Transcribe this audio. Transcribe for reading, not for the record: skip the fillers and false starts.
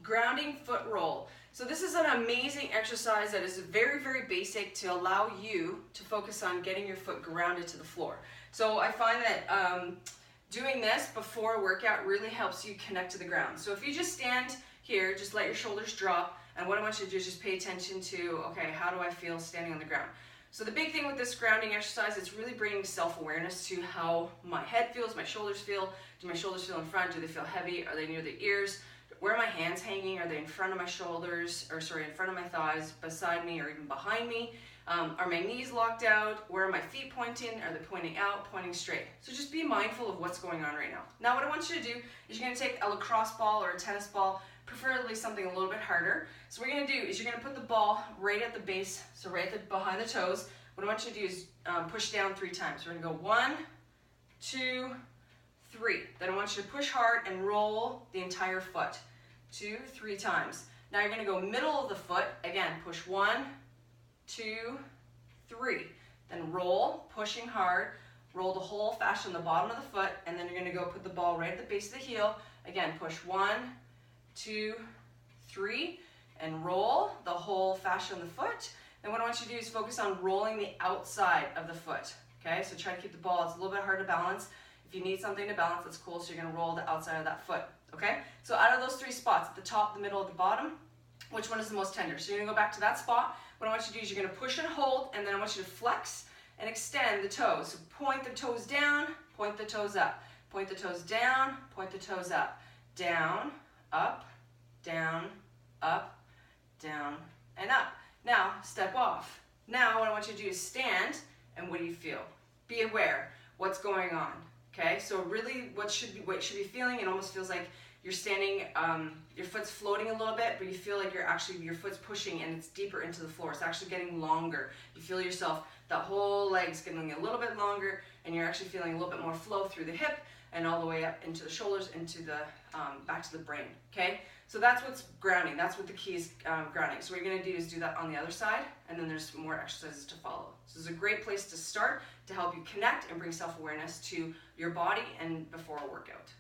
grounding foot roll. So this is an amazing exercise that is very, very basic to allow you to focus on getting your foot grounded to the floor. So I find that doing this before a workout really helps you connect to the ground. So if you just stand here, just let your shoulders drop, and what I want you to do is just pay attention to, okay, how do I feel standing on the ground? So the big thing with this grounding exercise is really bringing self-awareness to how my head feels, my shoulders feel. Do my shoulders feel in front? Do they feel heavy? Are they near the ears? Where are my hands hanging? Are they in front of my shoulders, or sorry, in front of my thighs, beside me, or even behind me? Are my knees locked out? Where are my feet pointing? Are they pointing out, pointing straight? So just be mindful of what's going on right now. Now what I want you to do is you're going to take a lacrosse ball or a tennis ball, preferably something a little bit harder. So what you're going to do is you're going to put the ball right at the base, so right behind the toes. What I want you to do is push down 3 times. We're going to go 1, 2, 3. Then I want you to push hard and roll the entire foot. 2, 3 times. Now you're going to go middle of the foot. Again, push 1, 2, 3. Then roll, pushing hard. Roll the whole fascia on the bottom of the foot, and then you're going to go put the ball right at the base of the heel. Again, push 1, 2, 3, and roll the whole fascia on the foot. And what I want you to do is focus on rolling the outside of the foot. Okay, so try to keep the ball. It's a little bit hard to balance. If you need something to balance, that's cool. So you're going to roll the outside of that foot. Okay, so out of those 3 spots, at the top, the middle, at the bottom, which one is the most tender? So you're going to go back to that spot. What I want you to do is you're going to push and hold, and then I want you to flex and extend the toes. So point the toes down, point the toes up. Point the toes down, point the toes up. Down, up, down, up, down, and up. Now, step off. Now, what I want you to do is stand, and what do you feel? Be aware what's going on. Okay, so really what you should be feeling, it almost feels like you're standing, your foot's floating a little bit, but you feel like your foot's pushing and it's deeper into the floor. It's actually getting longer. You feel yourself, the whole leg's getting a little bit longer, and you're actually feeling a little bit more flow through the hip and all the way up into the shoulders, into the, back to the brain, okay? So that's what's grounding. That's what the key is, grounding. So what you're gonna do is do that on the other side, and then there's more exercises to follow. So this is a great place to start to help you connect and bring self-awareness to your body and before a workout.